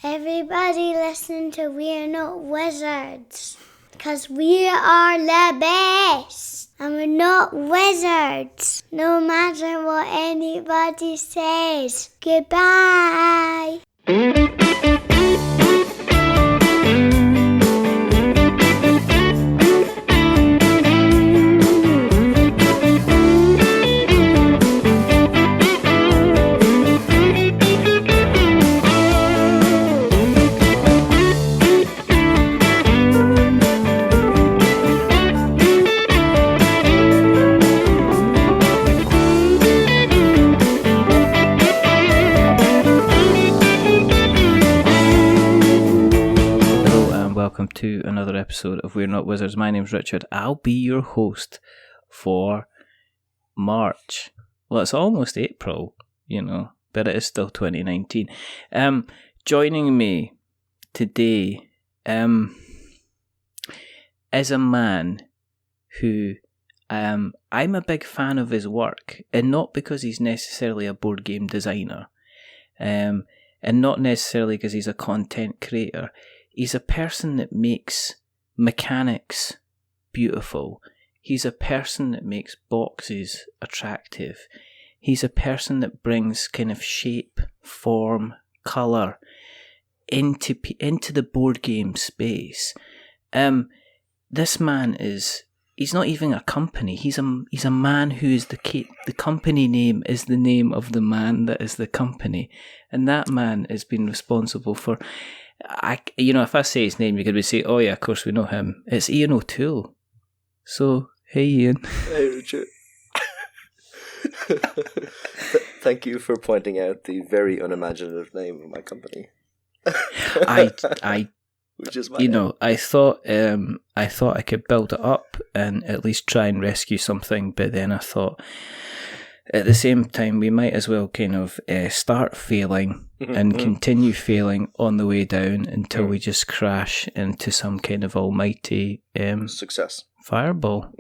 Everybody listen to We're Not Wizards. Because we are the best. And we're not wizards. No matter what anybody says. Goodbye. Welcome to another episode of We're Not Wizards. My name's Richard. I'll be your host for March. Well, it's almost April, but it is still 2019. Joining me today is a man who I'm a big fan of his work, and not because he's necessarily a board game designer, and not necessarily because he's a content creator. He's a person that makes mechanics beautiful. He's a person that makes boxes attractive. He's a person that brings kind of shape, form, colour into the board game space. This man he's not even a company. He's a man who is the company name is the name of the man that is the company. And that man has been responsible for... if I say his name, you're going to say, oh yeah, of course we know him. It's Ian O'Toole. So, hey Ian. Hey Richard. Thank you for pointing out the very unimaginative name of my company. Which is my I thought I could build it up and at least try and rescue something, but then I thought at the same time we might as well kind of start failing and continue failing on the way down until we just crash into some kind of almighty success fireball.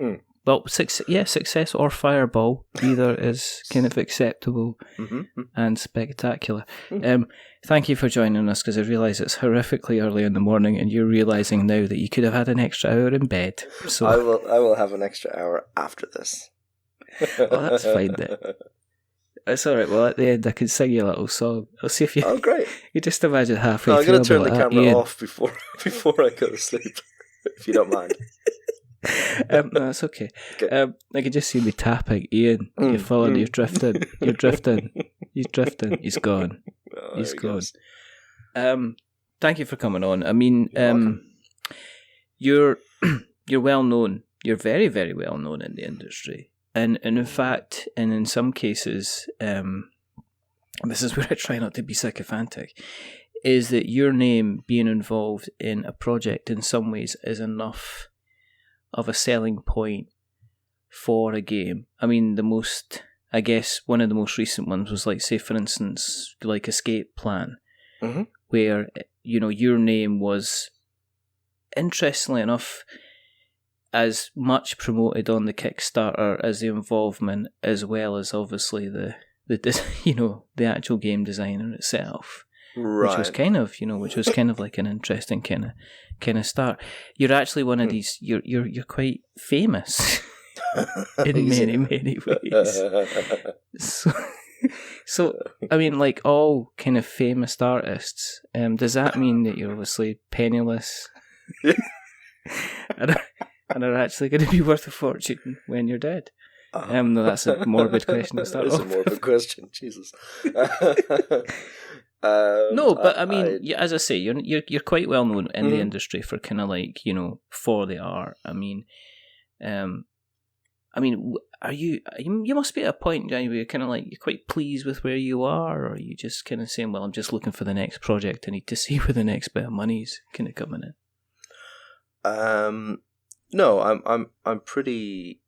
Well, success or fireball, either is kind of acceptable and spectacular. Thank you for joining us, because I realise it's horrifically early in the morning and you're realising now that you could have had an extra hour in bed. So I will have an extra hour after this. Oh, that's fine then. It's alright. Well, at the end I can sing you a little song. I'll see if you... Oh, great. You just imagine halfway I'm through... going to turn the camera Ian. off before I go to sleep, if you don't mind. No, it's okay. I can just see me tapping. Ian, you're falling, you're drifting, he's gone. Oh, he's gone. Thank you for coming on. I mean, you're well known. You're very, very well known in the industry. And in fact, and in some cases, this is where I try not to be sycophantic, is that your name being involved in a project in some ways is enough of a selling point for a game. I mean, one of the most recent ones was like, say, for instance, like Escape Plan, where, your name was, interestingly enough, as much promoted on the Kickstarter as the involvement, as well as obviously the actual game designer itself. Right. Which was kind of like an interesting kind of start. You're actually one of these. You're quite famous in many ways. So I mean, like all kind of famous artists, does that mean that you're obviously penniless and are actually going to be worth a fortune when you're dead? No, that's a morbid question to start off. That's a morbid question. Jesus. No, but I mean, as I say, you're quite well known in the industry for kind of like, for the art. I mean, are you must be at a point where you're kind of like, you're quite pleased with where you are, or are you just kind of saying, well, I'm just looking for the next project. I need to see where the next bit of money's kind of coming in. No, I'm pretty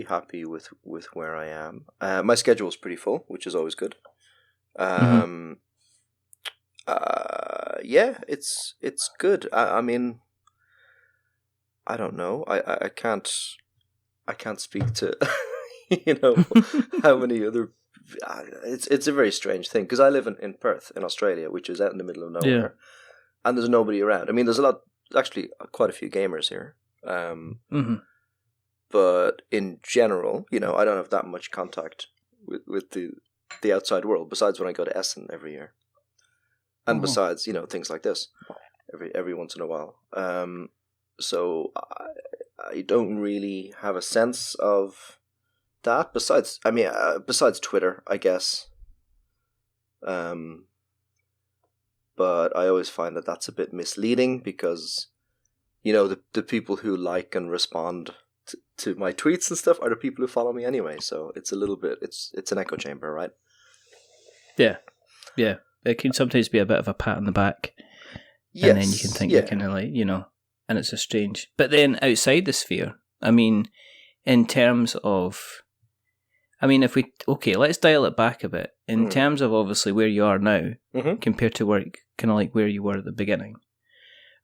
happy with where I am. My schedule's pretty full, which is always good. Yeah, it's good. I mean, I don't know. I can't speak to how many other it's a very strange thing because I live in Perth in Australia, which is out in the middle of nowhere, and there's nobody around. I mean, there's actually quite a few gamers here, but in general, I don't have that much contact with the outside world besides when I go to Essen every year, and besides things like this every once in a while. So I don't really have a sense of that. Besides Twitter, I guess. But I always find that that's a bit misleading because, the people who like and respond to my tweets and stuff are the people who follow me anyway. So it's a little bit, it's an echo chamber, right? Yeah. Yeah. It can sometimes be a bit of a pat on the back. Yes. And then you can think you're kind of like, and it's a strange. But then outside the sphere, I mean, in terms of, let's dial it back a bit. In terms of obviously where you are now compared to where you were at the beginning.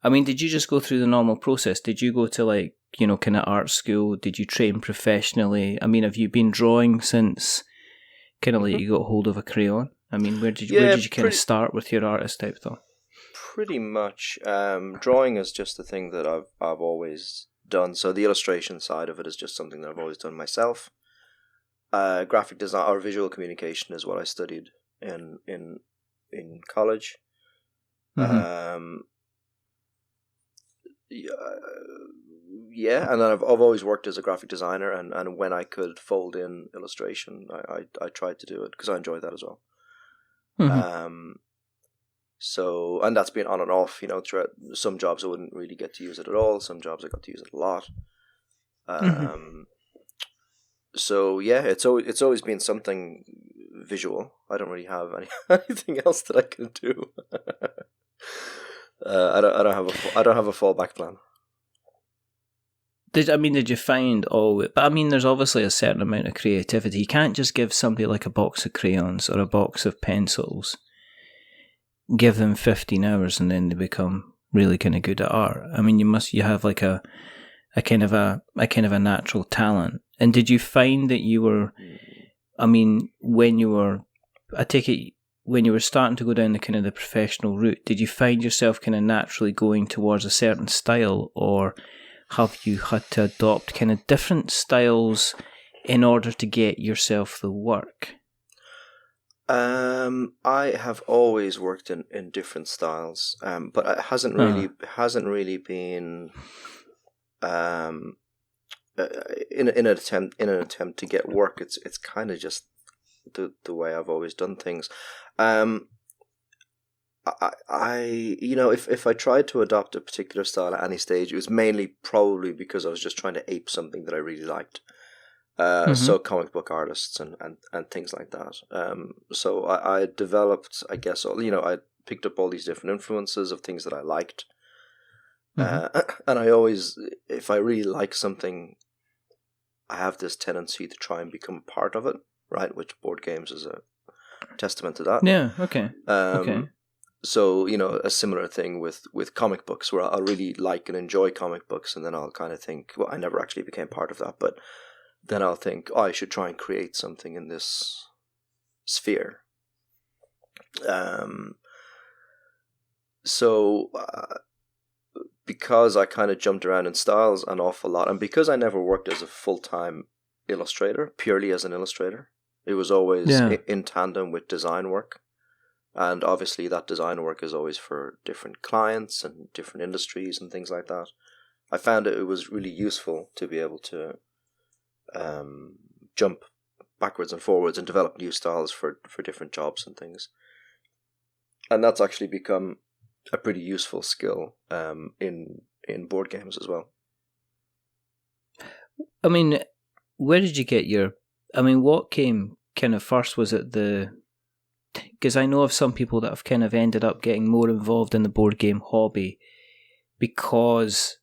I mean, did you just go through the normal process? Did you go to kind of art school? Did you train professionally? I mean, have you been drawing since kind of you got hold of a crayon? I mean, where did you kind of start with your artist type though? Pretty much. Drawing is just the thing that I've always done. So the illustration side of it is just something that I've always done myself. Graphic design or visual communication is what I studied in college. Yeah, and then I've always worked as a graphic designer, and when I could fold in illustration, I tried to do it because I enjoyed that as well. So, and that's been on and off, throughout. Some jobs I wouldn't really get to use it at all. Some jobs I got to use it a lot. So yeah, it's always been something visual. I don't really have anything else that I can do. I don't have a fallback plan. Did you find but I mean, there's obviously a certain amount of creativity. You can't just give somebody like a box of crayons or a box of pencils, give them 15 hours and then they become really kind of good at art. I mean, you have like a kind of a natural talent. And did you find that you were, I mean, when you were starting to go down the kind of the professional route, did you find yourself kind of naturally going towards a certain style, or have you had to adopt kind of different styles in order to get yourself the work? I have always worked in different styles, but it hasn't really been in an attempt to get work. It's kind of just the way I've always done things. If I tried to adopt a particular style at any stage, it was mainly probably because I was just trying to ape something that I really liked. So comic book artists and things like that. So I developed, I guess, I picked up all these different influences of things that I liked. And I always, if I really like something, I have this tendency to try and become part of it, right? Which board games is a testament to that. Yeah, okay. Okay. So, a similar thing with comic books, where I'll really like and enjoy comic books, and then I'll kind of think, well, I never actually became part of that, but then I'll think, I should try and create something in this sphere. Because I kind of jumped around in styles an awful lot, and because I never worked as a full-time illustrator, purely as an illustrator, it was always in tandem with design work. And obviously that design work is always for different clients and different industries and things like that. I found it was really useful to be able to jump backwards and forwards and develop new styles for different jobs and things. And that's actually become a pretty useful skill in board games as well. I mean, where did you get what came kind of first? Was it because I know of some people that have kind of ended up getting more involved in the board game hobby because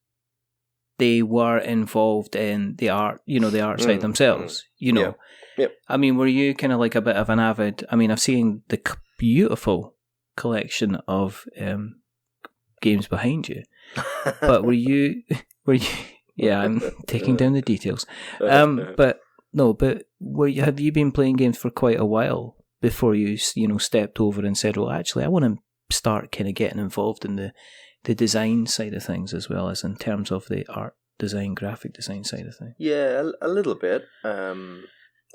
they were involved in the art, the art side themselves, Yeah. Yep. I mean, were you kind of like a bit of an avid, I've seen the beautiful collection of games behind you, but were you, yeah, I'm taking down the details, but No, but have you been playing games for quite a while before you stepped over and said, well, actually, I want to start kind of getting involved in the design side of things as well as in terms of the art design, graphic design side of things? Yeah, a little bit. I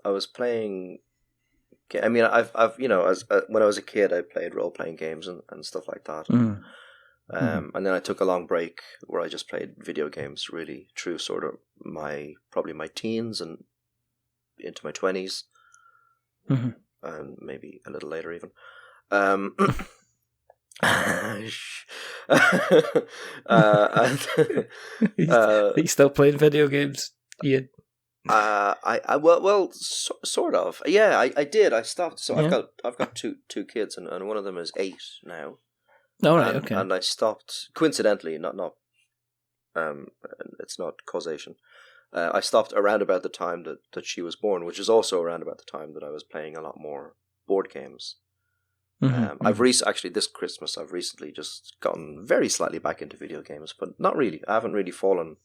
was playing. I mean, I've as when I was a kid, I played role playing games and stuff like that. And then I took a long break where I just played video games really through sort of probably my teens and into my 20s, and maybe a little later even. Are you still playing video games, Ian? Sort of. Yeah, I did. I stopped. So yeah. I've got two kids, and one of them is 8 now. All right. Okay. And I stopped coincidentally. Not. It's not causation. I stopped around about the time that she was born, which is also around about the time that I was playing a lot more board games. I've actually this Christmas I've recently just gotten very slightly back into video games, but not really. I haven't really fallen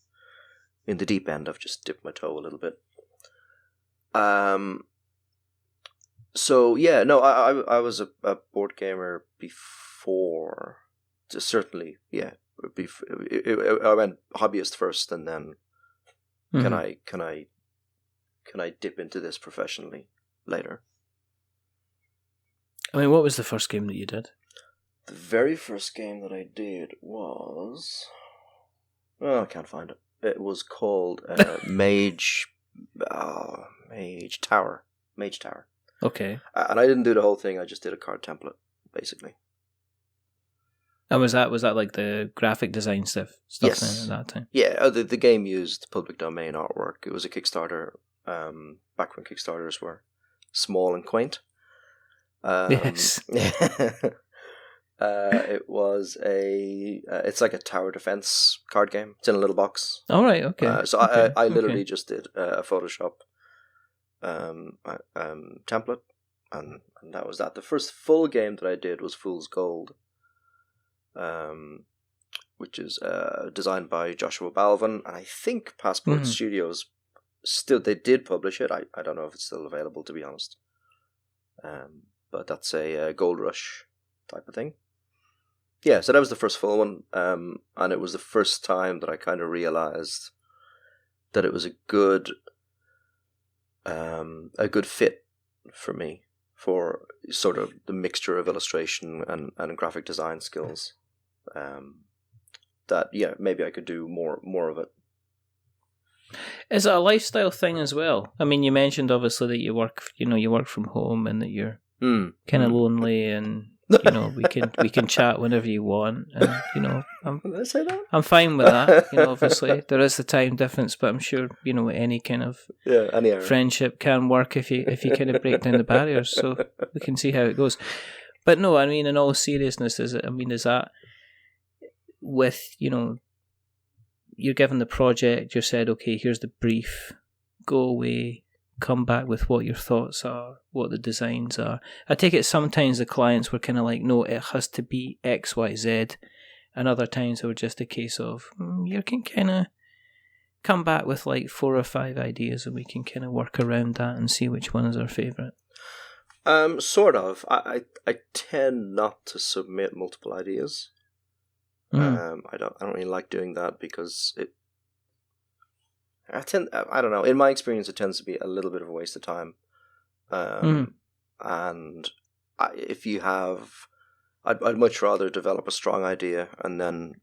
in the deep end. I've just dipped my toe a little bit. So yeah, no, I was a board gamer before. Certainly, yeah. I went hobbyist first, and then can I dip into this professionally later? I mean, what was the first game that you did? The very first game that I did was... Oh, I can't find it. It was called Mage Tower. Mage Tower. Okay. And I didn't do the whole thing. I just did a card template, basically. And was that like the graphic design stuff yes. At that time? Yeah, the game used public domain artwork. It was a Kickstarter, back when Kickstarters were small and quaint. Yes. It was it's like a tower defense card game. It's in a little box. All right. Okay. So okay. I literally just did a Photoshop template, and that was that. The first full game that I did was Fool's Gold, which is designed by Joshua Balvin, and I think Passport Studios they did publish it. I don't know if it's still available, to be honest. But that's a Gold Rush type of thing. Yeah, so that was the first full one, and it was the first time that I kind of realized that it was a good fit for me, for sort of the mixture of illustration and graphic design skills. That yeah, maybe I could do more of it. Is it a lifestyle thing as well? I mean, you mentioned obviously that you work from home and that you're kind of lonely, and we can chat whenever you want, and Did I say that? I'm fine with that. Obviously there is the time difference, but I'm sure any kind of friendship can work if you kind of break down the barriers. So we can see how it goes. But no, I mean, in all seriousness, is that with you're given the project, you're said, okay, here's the brief, go away, come back with what your thoughts are, what the designs are. I take it sometimes the clients were kind of like, no, it has to be X, Y, Z, and other times it was just a case of, you can kind of come back with like 4 or 5 ideas and we can kind of work around that and see which one is our favourite. Sort of. I tend not to submit multiple ideas. I don't really like doing that because I don't know. In my experience, it tends to be a little bit of a waste of time. And if you have, I'd much rather develop a strong idea and then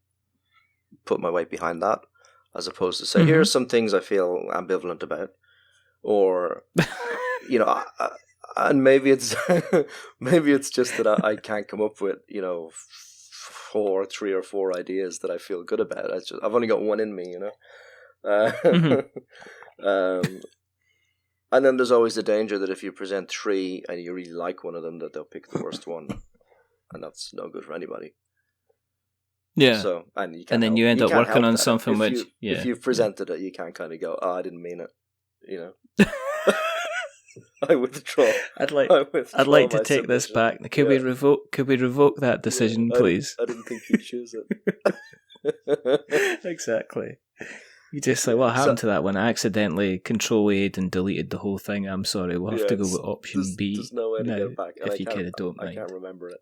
put my weight behind that, as opposed to say, here are some things I feel ambivalent about, or and maybe it's just that I can't come up with 3 or 4 ideas that I feel good about. I've only got one in me, and then there's always the danger that if you present 3 and you really like one of them, that they'll pick the worst one, and that's no good for anybody. Yeah. So and then you end up working on something if you've presented it, you can't kind of go, I didn't mean it, I withdraw. I'd like to take this back. Could we revoke that decision, please? I didn't think you'd choose it. Exactly. You just like, what happened to that one? I accidentally Control-A and deleted the whole thing. I'm sorry. We'll have to go with option B. There's no way to go back. And if you kind of don't mind. I can't remember it,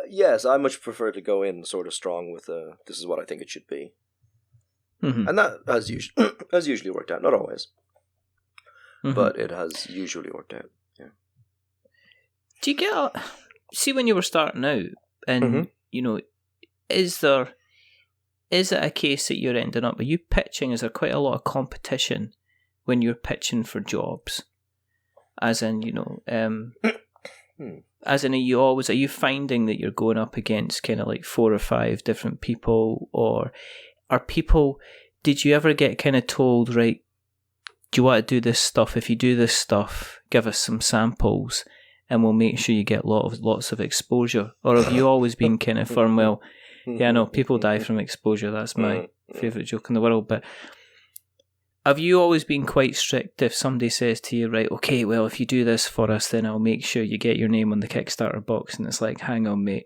yes, I much prefer to go in sort of strong with this is what I think it should be. Mm-hmm. And that has usually worked out. Not always. Mm-hmm. But it has usually worked out, yeah. Do you get see when you were starting out, and, you know, is it a case that you're ending up, are you pitching, is there quite a lot of competition when you're pitching for jobs? As in, you know, as in, are you finding that you're going up against kind of like 4 or 5 different people, or are people, did you ever get kind of told, right, do you want to do this stuff? If you do this stuff, give us some samples and we'll make sure you get lots of exposure? Or have you always been kind of firm, well, yeah, I know people die from exposure, that's my favourite joke in the world, but have you always been quite strict if somebody says to you, right, okay, well, if you do this for us, then I'll make sure you get your name on the Kickstarter box, and it's like, hang on, mate.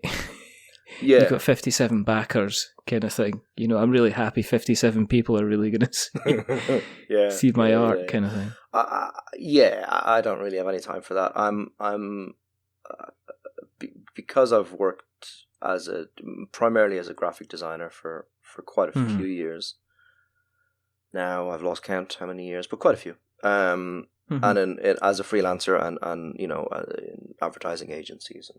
Yeah. You've got 57 backers kind of thing. You know, I'm really happy 57 people are really going to see my art kind of thing. I don't really have any time for that. Because I've worked primarily as a graphic designer for quite a few years. Now I've lost count how many years, but quite a few. And as a freelancer and you know, in advertising agencies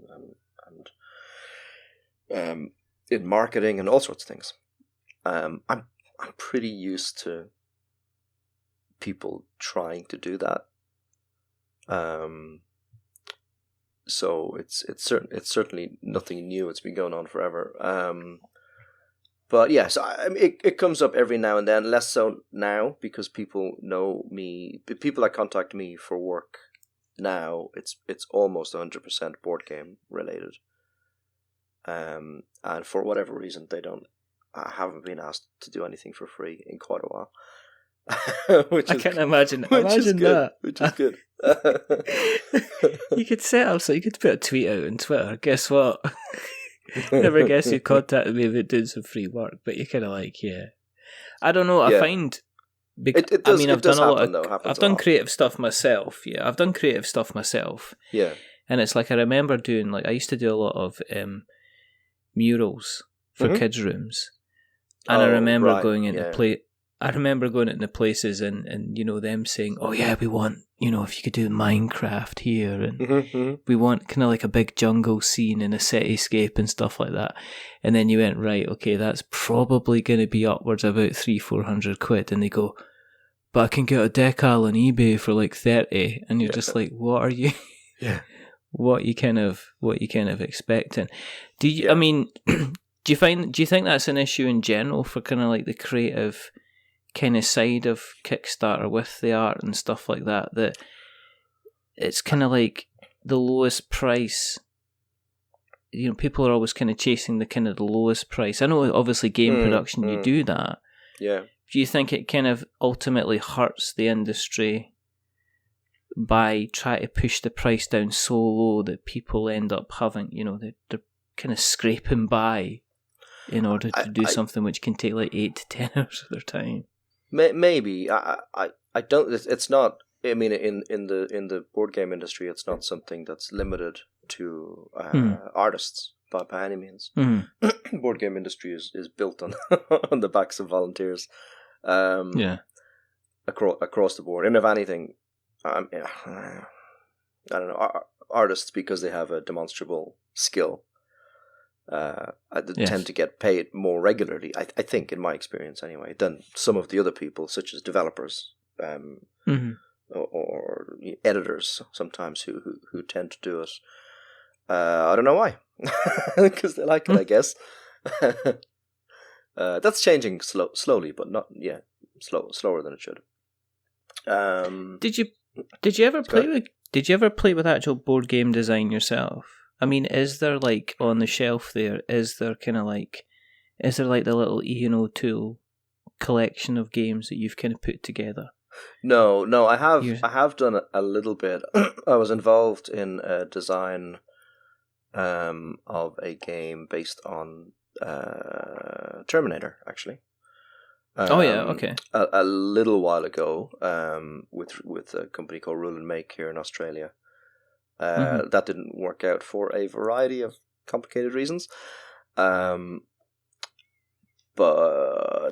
and in marketing and all sorts of things. I'm pretty used to people trying to do that. So it's certainly nothing new. It's been going on forever. But yes, it comes up every now and then. Less so now because people know me. The people that contact me for work now, it's almost 100% board game related. And for whatever reason, I haven't been asked to do anything for free in quite a while. I can't imagine that. Which is good. You could set up, so you could put a tweet out on Twitter. Guess what? Never guess who contacted me about doing some free work, but you're kind of like, yeah. I don't know. I find. I've done creative stuff myself. Yeah, I've done creative stuff myself. Yeah, and it's like I remember doing I used to do a lot of murals for kids' rooms, and I remember going into I remember going into places and you know them saying, "Oh yeah, we want, you know, if you could do Minecraft here, and we want kind of like a big jungle scene and a cityscape and stuff like that." And then you went, right, okay, that's probably going to be upwards about 300-400 quid, and they go, "But I can get a decal on eBay for like 30," and you're just like, "What are you?" Yeah. What you kind of expecting? Do you? I mean, do you think that's an issue in general for kind of like the creative kind of side of Kickstarter with the art and stuff like that? That it's kind of like the lowest price. You know, people are always kind of chasing the kind of the lowest price. I know, obviously, game production, you do that. Yeah. Do you think it kind of ultimately hurts the industry by trying to push the price down so low that people end up having, you know, they're kind of scraping by in order to do something which can take like 8 to 10 hours of their time? Maybe. I don't. It's not. I mean, in the board game industry, it's not something that's limited to artists by any means. Board game industry is built on on the backs of volunteers. Across the board, and if anything, I don't know, artists, because they have a demonstrable skill, tend to get paid more regularly, I think, in my experience anyway, than some of the other people, such as developers or editors sometimes who tend to do it. I don't know why, because they like it, I guess. That's changing slowly, but not slower than it should. Did you ever play with actual board game design yourself? I mean, is there like on the shelf there? Is there the little Ian O'Toole collection of games that you've kind of put together? No, I have done a little bit. I was involved in a design of a game based on Terminator, actually. Okay. A little while ago, with a company called Rule and Make here in Australia. That didn't work out for a variety of complicated reasons. But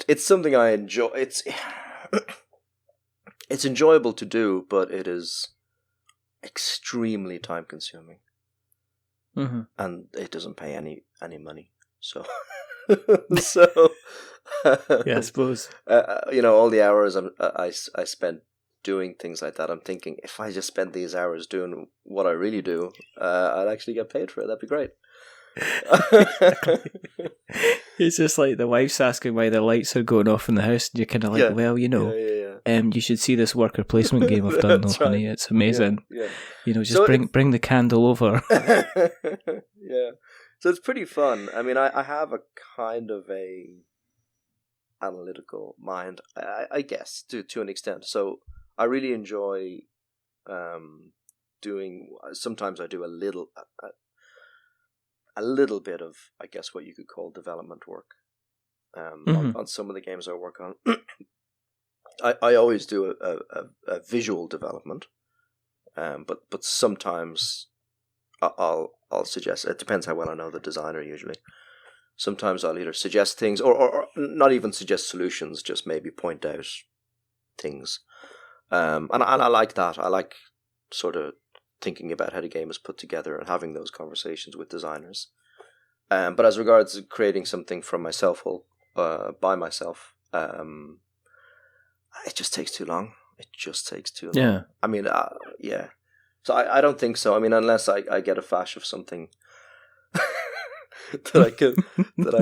it's something I enjoy. It's enjoyable to do, but it is extremely time consuming. And it doesn't pay any money. So yeah, I suppose all the hours I spent doing things like that, I'm thinking, if I just spent these hours doing what I really do, I'd actually get paid for it. That'd be great. It's just like the wife's asking why the lights are going off in the house, and you're kind of like, well, you should see this worker placement game I've done, honey. It's amazing. Yeah. Just bring the candle over. Yeah. So it's pretty fun. I mean, I have a kind of a analytical mind, I guess, to an extent. So I really enjoy doing. Sometimes I do a little bit of, I guess, what you could call development work on some of the games I work on. I always do a visual development, but sometimes I'll suggest. It depends how well I know the designer. Usually, sometimes I'll either suggest things or not even suggest solutions, just maybe point out things. And I like that. I like sort of thinking about how the game is put together and having those conversations with designers. But as regards creating something from myself, by myself, it just takes too long. Yeah. I mean, yeah. So I don't think so. I mean, unless I get a flash of something that I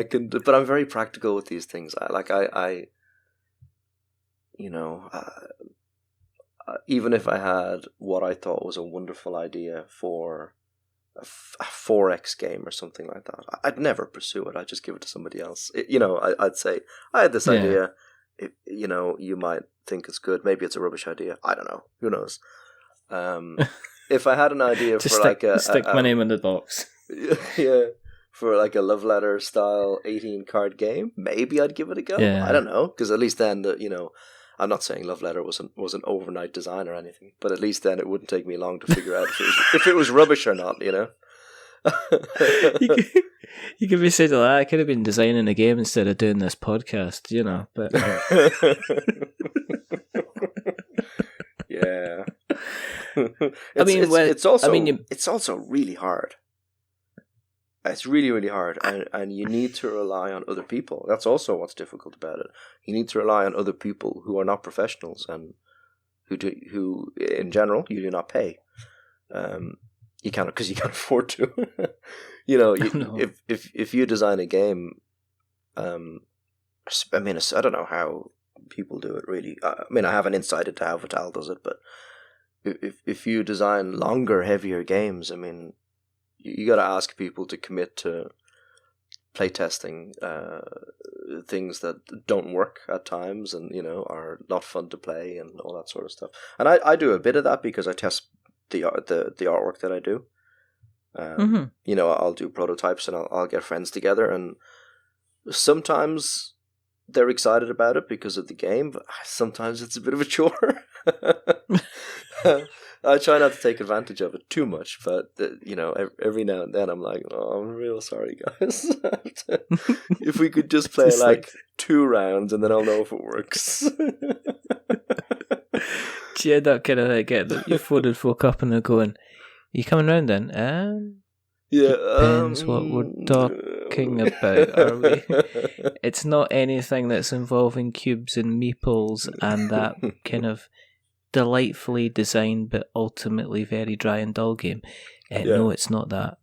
can do. But I'm very practical with these things. Even if I had what I thought was a wonderful idea for a 4X game or something like that, I'd never pursue it. I'd just give it to somebody else. I'd say, I had this idea. You might think it's good. Maybe it's a rubbish idea. I don't know. Who knows? If I had an idea for stick my name in the box. Yeah. For like a love letter style 18 card game, maybe I'd give it a go. Yeah. I don't know, because at least then I'm not saying Love Letter was an overnight design or anything, but at least then it wouldn't take me long to figure out if it was rubbish or not, You could be saying that I could have been designing a game instead of doing this podcast, but yeah. It's also really hard. It's really, really hard, and you need to rely on other people. That's also what's difficult about it. You need to rely on other people who are not professionals and who in general you do not pay. You can't, because you can't afford to. If you design a game, I don't know how people do it really. I have an insight into how Vital does it, but if you design longer, heavier games, you got to ask people to commit to playtesting things that don't work at times and are not fun to play and all that sort of stuff. And I do a bit of that because I test the artwork that I do. I'll do prototypes and I'll get friends together, and sometimes they're excited about it because of the game, but sometimes it's a bit of a chore. I try not to take advantage of it too much, but every now and then I'm like, oh, I'm real sorry, guys. If we could just play like 2 rounds and then I'll know if it works. Do you end up kind of like getting your phone and folk up and they're going, you coming round then? Yeah, depends what we're talking about, are we? It's not anything that's involving cubes and meeples and that kind of delightfully designed but ultimately very dry and dull game. No, it's not that.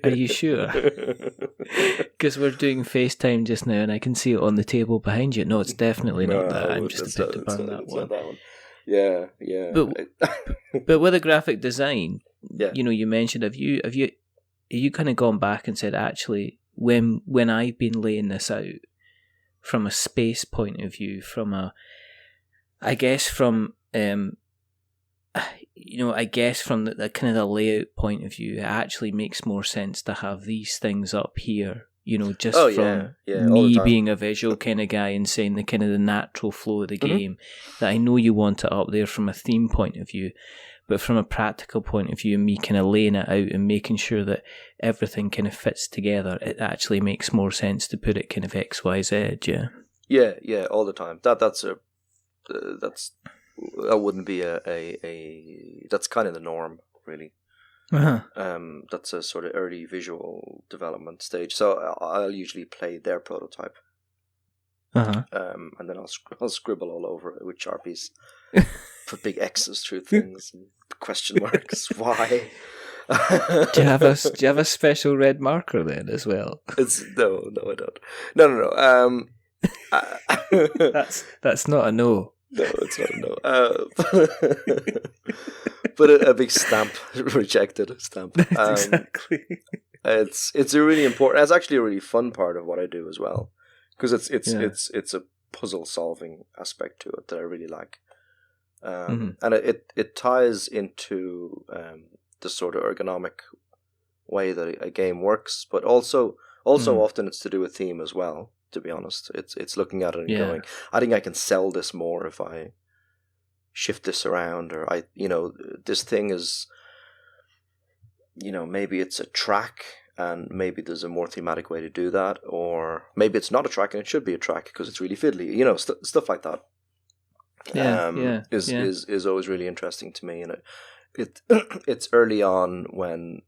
Are you sure? Because we're doing FaceTime just now and I can see it on the table behind you. No, it's definitely not that. I'm just about to burn that one. Yeah. But with the graphic design, you mentioned, have you kind of gone back and said, actually, when I've been laying this out from a space point of view, from the kind of the layout point of view, it actually makes more sense to have these things up here, just all from the me time. being a visual kind of guy and saying the kind of the natural flow of the game, that I know you want it up there from a theme point of view, but from a practical point of view, me kind of laying it out and making sure that everything kind of fits together, it actually makes more sense to put it kind of XYZ, yeah. Yeah, all the time. That wouldn't be a that's kind of the norm, really. That's a sort of early visual development stage. So I'll usually play their prototype, and then I'll scribble all over it with Sharpies, put big X's through things and question marks. Why? Do you have a special red marker then as well? No, I don't. No. That's not a no. No, it's not a no. But a big stamp, rejected stamp. Exactly. It's a really important. It's actually a really fun part of what I do as well, because it's a puzzle solving aspect to it that I really like, and it ties into the sort of ergonomic way that a game works, but also often it's to do with theme as well. To be honest, it's looking at it and going, I think I can sell this more if I shift this around, or this thing is, maybe it's a track and maybe there's a more thematic way to do that, or maybe it's not a track and it should be a track because it's really fiddly, stuff like that. Is always really interesting to me, and it's early on when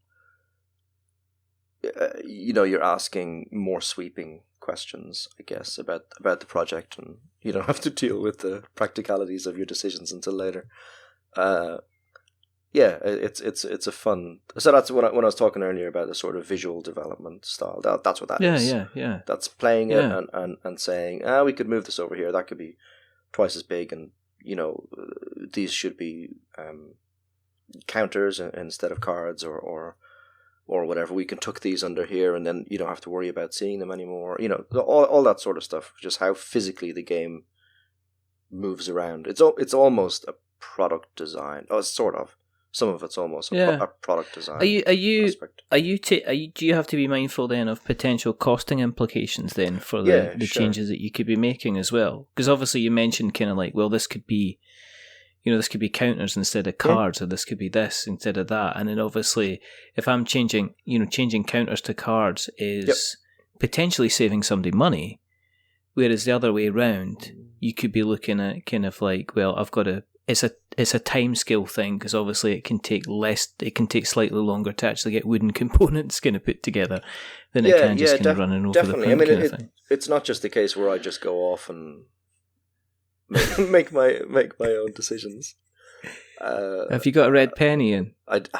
you're asking more sweeping questions, I guess, about the project, and you don't have to deal with the practicalities of your decisions until later. It's a fun. So that's when I was talking earlier about the sort of visual development style. That's what that is. Yeah. That's playing it and saying, we could move this over here. That could be twice as big, and these should be counters instead of cards, or whatever. We can tuck these under here, and then you don't have to worry about seeing them anymore. All that sort of stuff. Just how physically the game moves around. It's almost a product design. Oh, sort of. Some of it's almost a product design. Do you have to be mindful then of potential costing implications then for the changes that you could be making as well? Because obviously you mentioned kind of like, well, this could be, this could be counters instead of cards, or this could be this instead of that. And then obviously, if I'm changing counters to cards is potentially saving somebody money, whereas the other way around, you could be looking at kind of like, well, I've got to. It's a time scale thing, because obviously it can take slightly longer to actually get wooden components kind of put together than it can just kind of running over the print kind of thing. It's not just a case where I just go off and make my own decisions. Have you got a red pen, Ian?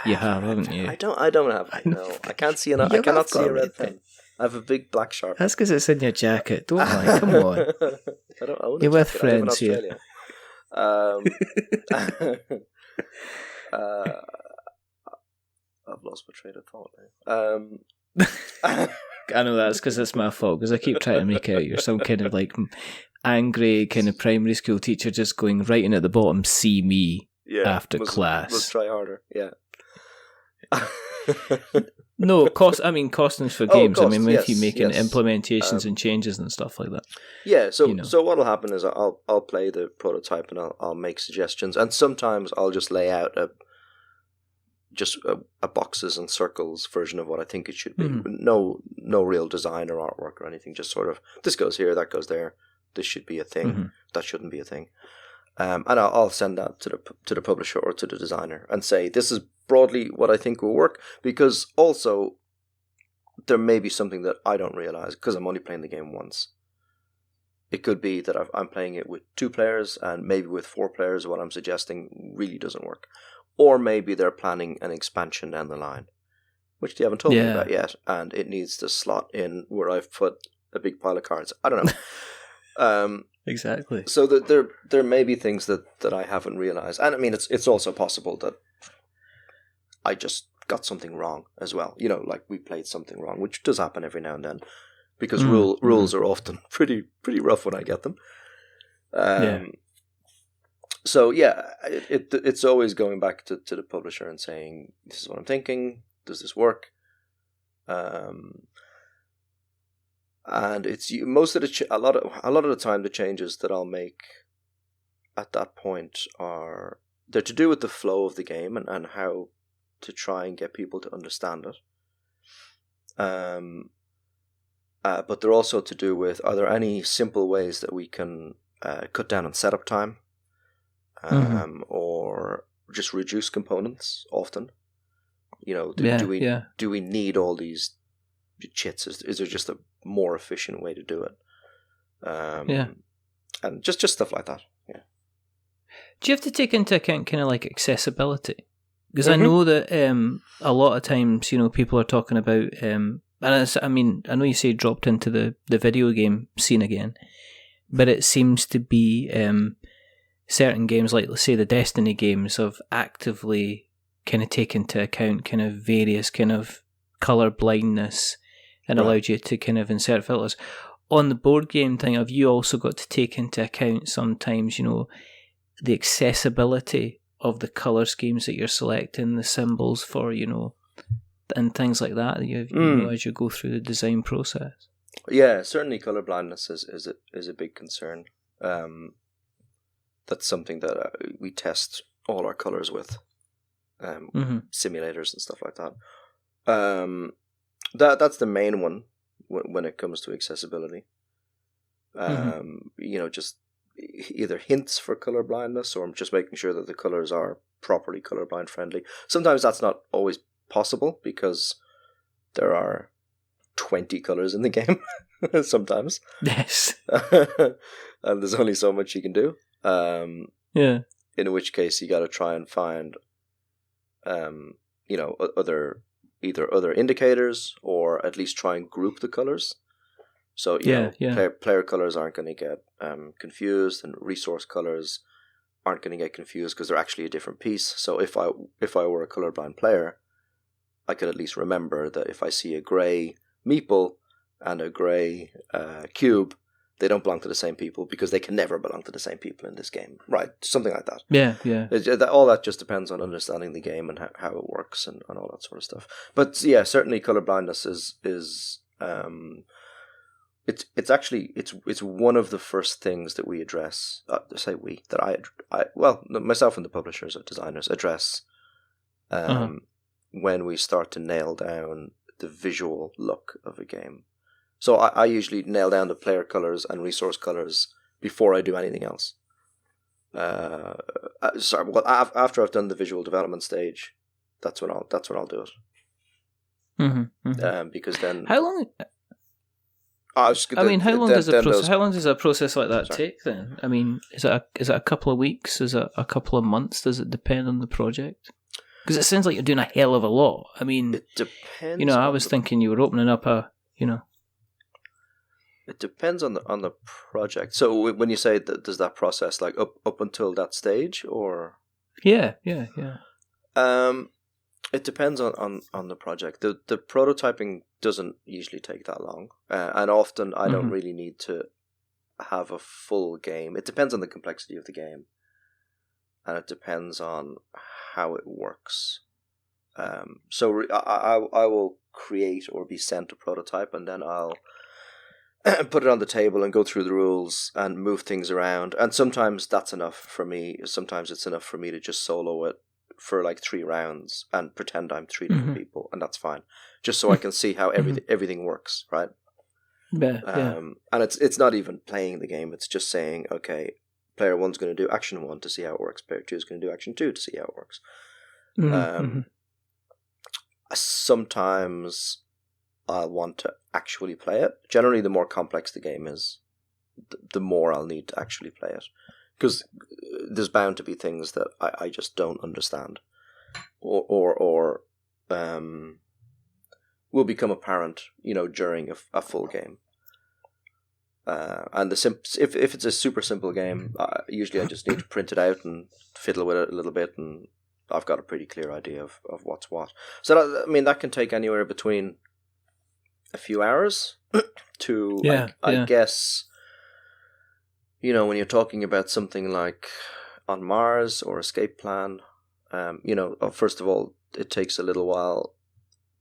You have, haven't you? I don't have. No, I can't see I cannot see a red pen. I have a big black Sharpie. That's because it's in your jacket. Don't lie. Come on. I don't own You're a with jacket. friends here. I've lost my train of thought now. I know that's because it's my fault, because I keep trying to make out you're some kind of like angry kind of primary school teacher just going right in at the bottom, see me after class. Let's try harder, No, costings for games. Costs, if you're making implementations and changes and stuff like that. Yeah, so what'll happen is I'll play the prototype and I'll make suggestions, and sometimes I'll just lay out a boxes and circles version of what I think it should be. No real design or artwork or anything. Just sort of, this goes here, that goes there. This should be a thing. That shouldn't be a thing. And I'll send that to the publisher or to the designer and say, this is broadly what I think will work, because also there may be something that I don't realize because I'm only playing the game once. It could be that I'm playing it with 2 players, and maybe with 4 players what I'm suggesting really doesn't work. Or maybe they're planning an expansion down the line, which they haven't told me about yet, and it needs to slot in where I've put a big pile of cards. I don't know. Exactly. So that there may be things that I haven't realized, and I mean it's also possible that I just got something wrong as well. Like we played something wrong, which does happen every now and then, because rules are often pretty rough when I get them. So it's always going back to the publisher and saying, this is what I'm thinking. Does this work? And it's most of a lot of the time the changes that I'll make at that point they're to do with the flow of the game and how to try and get people to understand it. But they're also to do with, are there any simple ways that we can cut down on setup time, or just reduce components often? Do we need all these chits? Is there just a more efficient way to do it? And just stuff like that. Yeah. Do you have to take into account kind of like accessibility? Because I know that a lot of times, people are talking about, and I know you say dropped into the video game scene again, but it seems to be certain games, like let's say the Destiny games, have actively kind of taken into account kind of various kind of colour blindness and allowed you to kind of insert filters. On the board game thing, have you also got to take into account sometimes, the accessibility of the colour schemes that you're selecting, the symbols for, and things like that as you go through the design process? Yeah, certainly colour blindness is a big concern. That's something that we test all our colours with, simulators and stuff like that. That's the main one when it comes to accessibility. Just either hints for colour blindness or just making sure that the colours are properly colourblind friendly. Sometimes that's not always possible because there are 20 colours in the game sometimes. Yes. And there's only so much you can do. In which case you got to try and find other indicators, or at least try and group the colours. So player colours aren't going to get confused, and resource colours aren't going to get confused because they're actually a different piece. So if I were a colourblind player, I could at least remember that if I see a grey meeple and a grey cube, they don't belong to the same people because they can never belong to the same people in this game, right? Something like that. Yeah. All that just depends on understanding the game and how it works and all that sort of stuff. But yeah, certainly colour blindness is it's actually one of the first things that we address. Myself and the publishers or designers address when we start to nail down the visual look of a game. So I usually nail down the player colors and resource colors before I do anything else. After I've done the visual development stage, that's when I'll do it. Because then how long? How long does a process like that take then? I mean, is it a couple of weeks? Is it a couple of months? Does it depend on the project? Because it sounds like you're doing a hell of a lot. I mean, it depends. I was thinking you were opening up It depends on the project. So when you say that, does that process like up until that stage, or? Yeah. It depends on the project. The prototyping doesn't usually take that long, and often I don't really need to have a full game. It depends on the complexity of the game, and it depends on how it works. So I will create or be sent a prototype, and then I'll put it on the table and go through the rules and move things around. And sometimes that's enough for me. Sometimes it's enough for me to just solo it for like 3 rounds and pretend I'm 3 different people, and that's fine. Just so I can see how everything works, right? And it's not even playing the game. It's just saying, okay, player 1's going to do action 1 to see how it works. Player 2 is going to do action 2 to see how it works. Sometimes I'll want to actually play it. Generally, the more complex the game is, the more I'll need to actually play it. Because there's bound to be things that I just don't understand. Or will become apparent, during a full game. And if it's a super simple game, usually I just need to print it out and fiddle with it a little bit, and I've got a pretty clear idea of what's what. So that can take anywhere between a few hours to, I guess, when you're talking about something like on Mars or Escape Plan, first of all, it takes a little while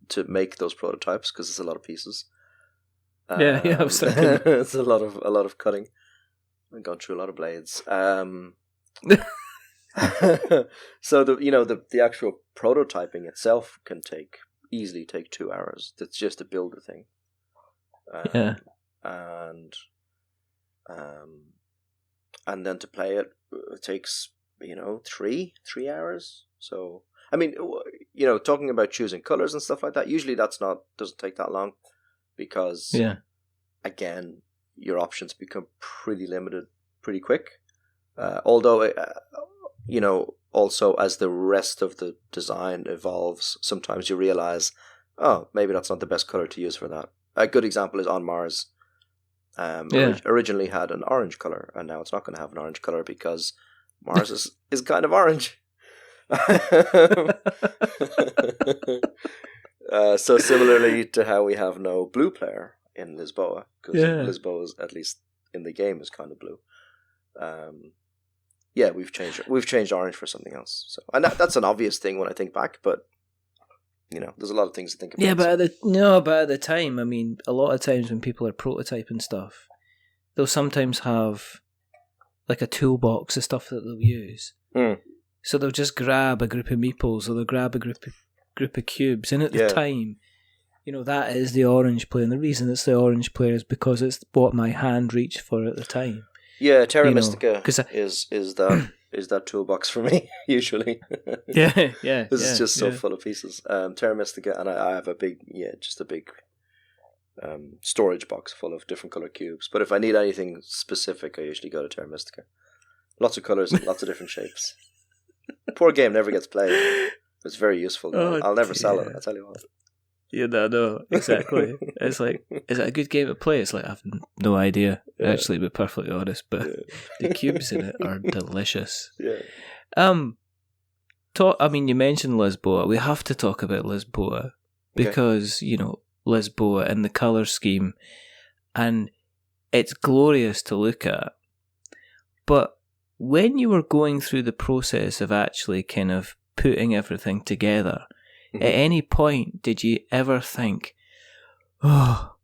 to make those prototypes because it's a lot of pieces. Yeah, I was thinking. It's a lot of cutting. I've gone through a lot of blades. So the actual prototyping itself can easily take 2 hours. That's just to build the thing. And then to play it takes 3 hours. So I mean, talking about choosing colors and stuff like that, usually doesn't take that long, because again, your options become pretty limited pretty quick. Although also as the rest of the design evolves, sometimes you realize, oh, maybe that's not the best color to use for that. A good example is on Mars. Originally had an orange color, and now it's not going to have an orange color because Mars is kind of orange. So similarly to how we have no blue player in Lisboa, because Lisboa is, at least in the game, is kind of blue. We've changed orange for something else. So, and that's an obvious thing when I think back, but there's a lot of things to think about. Yeah, but at the time, I mean, a lot of times when people are prototyping stuff, they'll sometimes have like a toolbox of stuff that they'll use. So they'll just grab a group of meeples, or they'll grab a group of cubes, and at the time, that is the orange player. And the reason it's the orange player is because it's what my hand reached for at the time. Yeah, Terra Mystica is that toolbox for me usually. This is just so full of pieces. Terra Mystica, and I have a big storage box full of different color cubes. But if I need anything specific, I usually go to Terra Mystica. Lots of colors, lots of different shapes. Poor game never gets played. It's very useful though. I'll never sell it, I tell you what. Yeah, no, exactly. It's like, is it a good game to play? It's like, I have no idea, actually, to be perfectly honest, but the cubes in it are delicious. Yeah. You mentioned Lisboa. We have to talk about Lisboa, because, Lisboa and the colour scheme, and it's glorious to look at. But when you were going through the process of actually kind of putting everything together, at any point did you ever think, oh,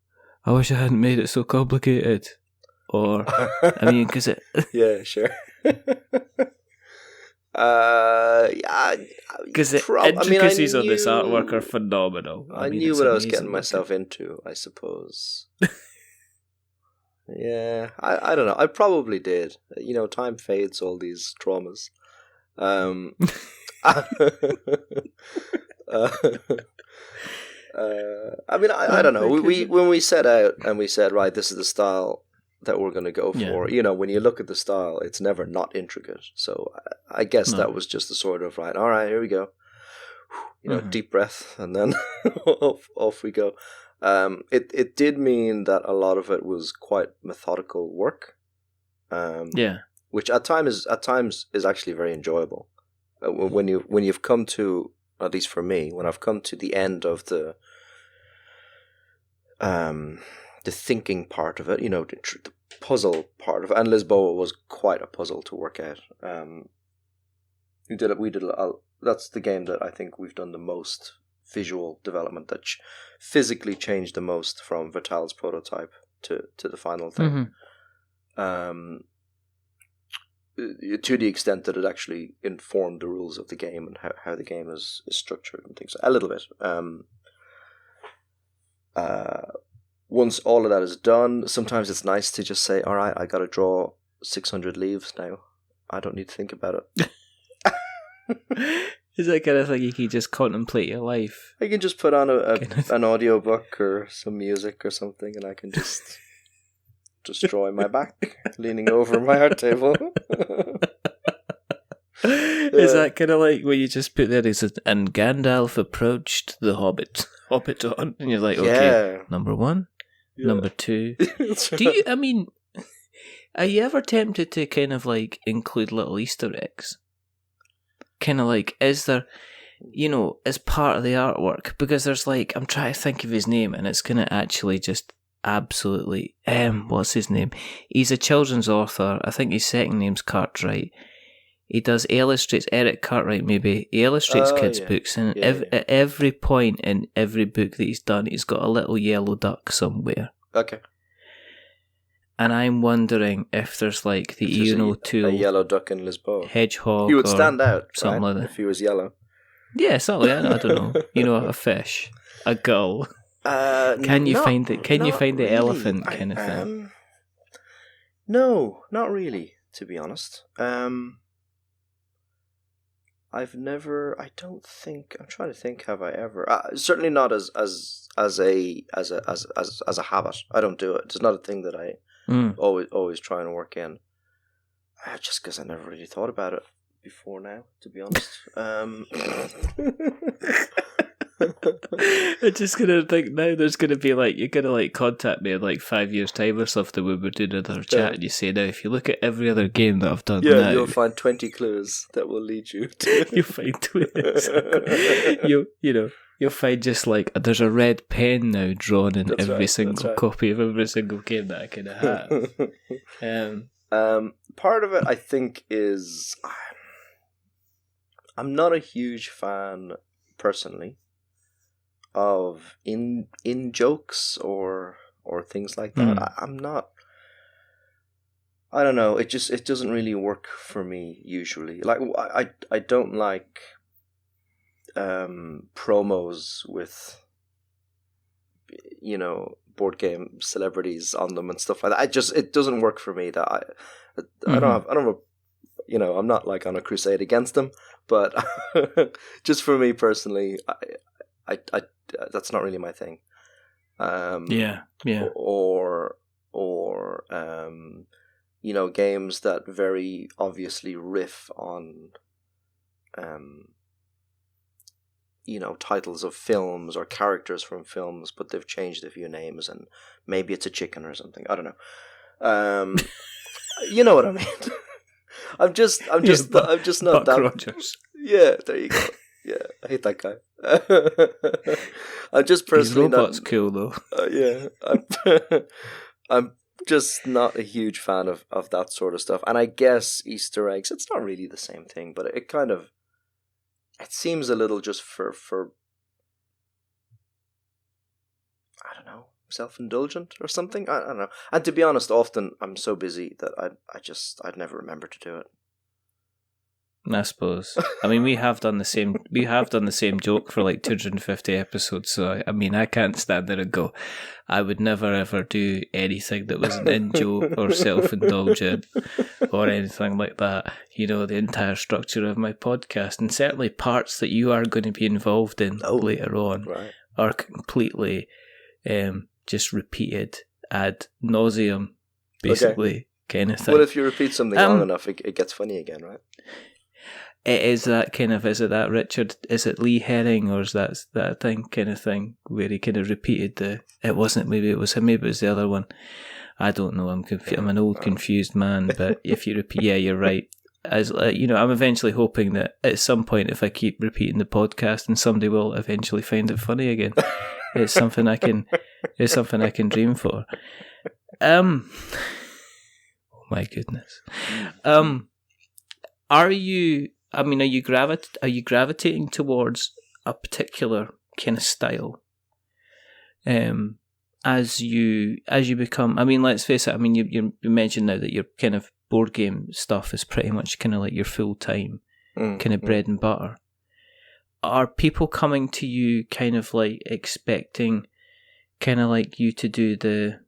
I wish I hadn't made it so complicated? Or, I mean, because it... Yeah, sure. Because the intricacies of this artwork are phenomenal. I knew what I was getting myself into, I suppose. Yeah, I don't know. I probably did. Time fades all these traumas. I don't know. We when we set out and we said, right, this is the style that we're going to go for. When you look at the style, it's never not intricate. So I guess that was just the sort of, right, all right, here we go. Deep breath, and then off we go. It did mean that a lot of it was quite methodical work. Which at times is actually very enjoyable. When you've come to, at least for me, when I've come to the end of the thinking part of it, the puzzle part of it, and Lisboa was quite a puzzle to work out. That's the game that I think we've done the most visual development, that physically changed the most from Vital's prototype to the final thing. To the extent that it actually informed the rules of the game and how the game is structured and things, a little bit. Once all of that is done, sometimes it's nice to just say, all right, I got to draw 600 leaves now. I don't need to think about it. Is that kind of thing you can just contemplate your life? I can just put on an audiobook or some music or something, and I can just draw in my back, leaning over my art table. Is that kind of like where you just put there, and Gandalf approached the Hobbit on, and you're like, okay, number 1, number 2. Are you ever tempted to kind of like include little Easter eggs? Kind of like, is there, as part of the artwork? Because there's like, I'm trying to think of his name, and it's going to actually just absolutely, what's his name? He's a children's author. I think his second name's Cartwright. He illustrates Eric Cartwright, maybe. He illustrates kids' books, and at every point in every book that he's done, he's got a little yellow duck somewhere. Okay. And I'm wondering if there's like the Ian O'Toole... A yellow duck in Lisboa. Hedgehog. He would stand out, something right? like that. If he was yellow. Yeah, something like that. I don't know. A fish. A gull. Can you find the really. elephant kind of thing? No, not really, to be honest. I've never. I don't think. I'm trying to think. Have I ever? Certainly not as a habit. I don't do it. It's not a thing that I always try and work in. Just because I never really thought about it before now, to be honest. I'm just gonna think now. There's gonna be like you're gonna like contact me in like 5 years' time or something when we're doing another chat, and you say now if you look at every other game that I've done, now, you'll find 20 clues that will lead you to. You'll find clues. You'll find just like there's a red pen now drawn in every single copy of every single game that I kind of have. Part of it, I think, is I'm not a huge fan personally of in jokes or things like that. I'm not. I don't know. It doesn't really work for me usually. Like I don't like promos with board game celebrities on them and stuff like that. It doesn't work for me. That I don't have I'm not like on a crusade against them, but just for me personally, I that's not really my thing. Or games that very obviously riff on titles of films or characters from films, but they've changed a few names and maybe it's a chicken or something. I don't know. You know what I mean? I'm just not Buck that. Rogers. Yeah, there you go. Yeah, I hate that guy. I'm just personally His robot's cool though. I'm just not a huge fan of that sort of stuff. And I guess Easter eggs, it's not really the same thing, but it seems a little just for I don't know, self-indulgent or something. I don't know. And to be honest, often I'm so busy that I'd never remember to do it. I suppose. I mean, we have done the same joke for like 250 episodes. So I mean, I can't stand there and go, I would never ever do anything that was an in-joke or self-indulgent or anything like that. The entire structure of my podcast, and certainly parts that you are going to be involved in later on, are completely just repeated ad nauseum, basically, kind of thing. Well, if you repeat something long enough, it gets funny again, right? It is that kind of, is it that Richard, is it Lee Herring, or is that thing kind of thing where he kind of repeated maybe it was him, maybe it was the other one. I don't know, I'm an old confused man, but if you repeat, yeah, you're right. As I'm eventually hoping that at some point, if I keep repeating the podcast, and somebody will eventually find it funny again. It's something I can dream for. Oh my goodness. Are you gravitating towards a particular kind of style? As you become, I mean, let's face it. I mean, you mentioned now that your kind of board game stuff is pretty much kind of like your full time kind of bread and butter. Are people coming to you kind of like expecting, kind of like you to do the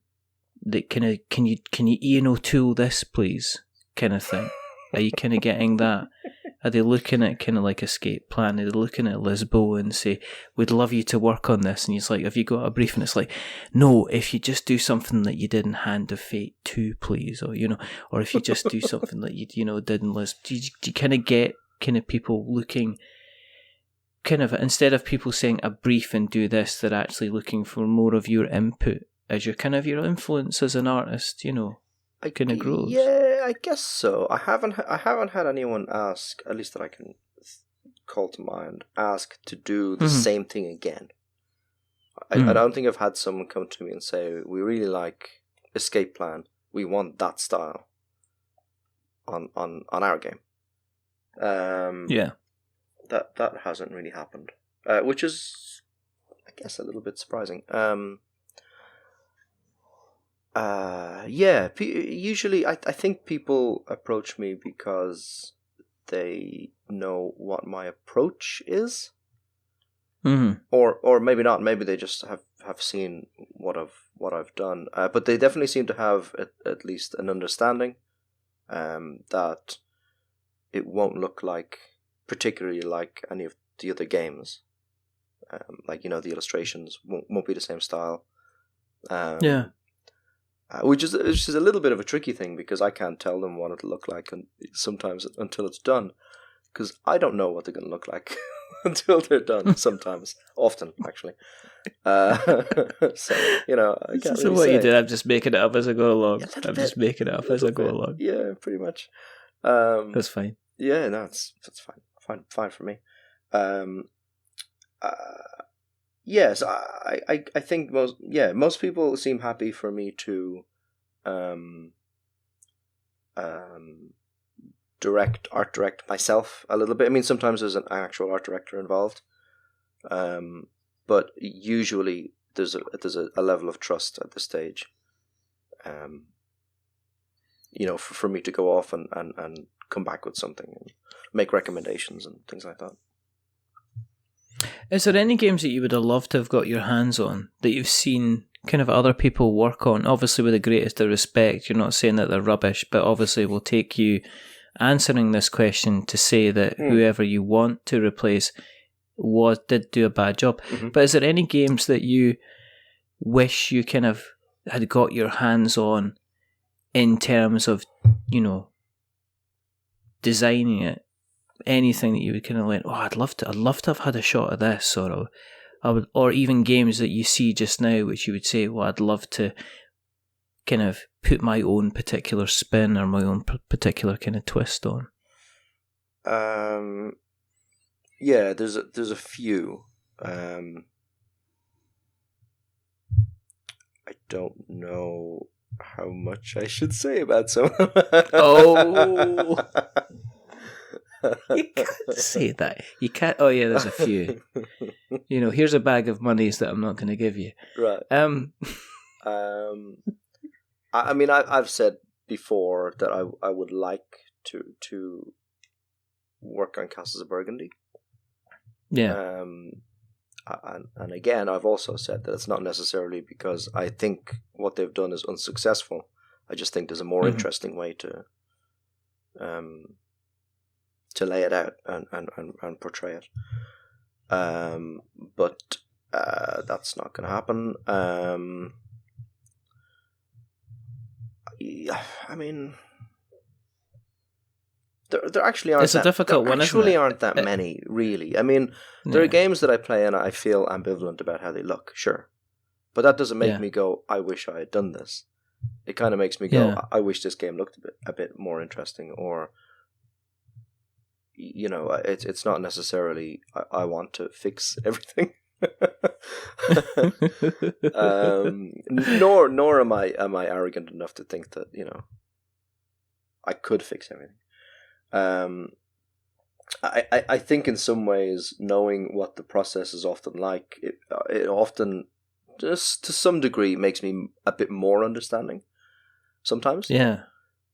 kind of can you Ian O'Toole this please kind of thing? Are you kind of getting that? Are they looking at kind of like Escape Plan? Are they looking at Lisboa and say, we'd love you to work on this? And he's like, have you got a brief? And it's like, no, if you just do something that you did in Hand of Fate 2, please. Or, or if you just do something that you did in Lisboa. Do you kind of get kind of people looking, kind of, instead of people saying a brief and do this, they're actually looking for more of your input as your kind of your influence as an artist, kind of grows. Yeah, I guess so. I haven't had anyone ask, at least that I can call to mind, ask to do the same thing again. I don't think I've had someone come to me and say, we really like Escape Plan, we want that style on our game. Yeah. That hasn't really happened, which is, I guess, a little bit surprising. Yeah. Usually, I think people approach me because they know what my approach is, or maybe not. Maybe they just have seen what I've done. But they definitely seem to have at least an understanding that it won't look particularly like any of the other games. Like, you know, the illustrations won't be the same style. Which is a little bit of a tricky thing, because I can't tell them what it'll look like sometimes until it's done, because I don't know what they're going to look like until they're done. Sometimes, often actually. So, you know, I can't. So really what say. you do? I'm just making it up as I go along. I'm just making it up as I go along. Yeah, pretty much. That's fine. Yeah, no, that's fine for me. Yes, I think most people seem happy for me to direct myself a little bit. I mean, sometimes there's an actual art director involved, but usually there's a level of trust at this stage. You know, for me to go off and come back with something and make recommendations and things like that. Is there any games that you would have loved to have got your hands on that you've seen kind of other people work on? Obviously, with the greatest of respect, you're not saying that they're rubbish, but obviously we'll take you answering this question to say that whoever you want to replace did do a bad job. Mm-hmm. But is there any games that you wish you kind of had got your hands on in terms of, you know, designing it? Anything that you would kind of like, I'd love to have had a shot at this, or even games that you see just now, which you would say, I'd love to kind of put my own particular spin or my own particular kind of twist on. Yeah, there's a few. I don't know how much I should say about some. Oh. You can't say that. You can't. Oh yeah, there's a few. You know, here's a bag of monies that I'm not going to give you. Right. I mean, I've said before that I would like to work on Castles of Burgundy. Yeah. And again, I've also said that it's not necessarily because I think what they've done is unsuccessful. I just think there's a more interesting way to lay it out and portray it. But that's not going to happen. I mean, there actually aren't. It's a difficult one, isn't it? Actually, aren't that many really. I mean, there are games that I play and I feel ambivalent about how they look. Sure, but that doesn't make me go, "I wish I had done this." It kind of makes me go, "I wish this game looked a bit more interesting," or, you know, it's not necessarily I want to fix everything. Nor am I arrogant enough to think that, you know, I could fix everything. I think in some ways knowing what the process is often like, it often, just to some degree, makes me a bit more understanding sometimes. Yeah,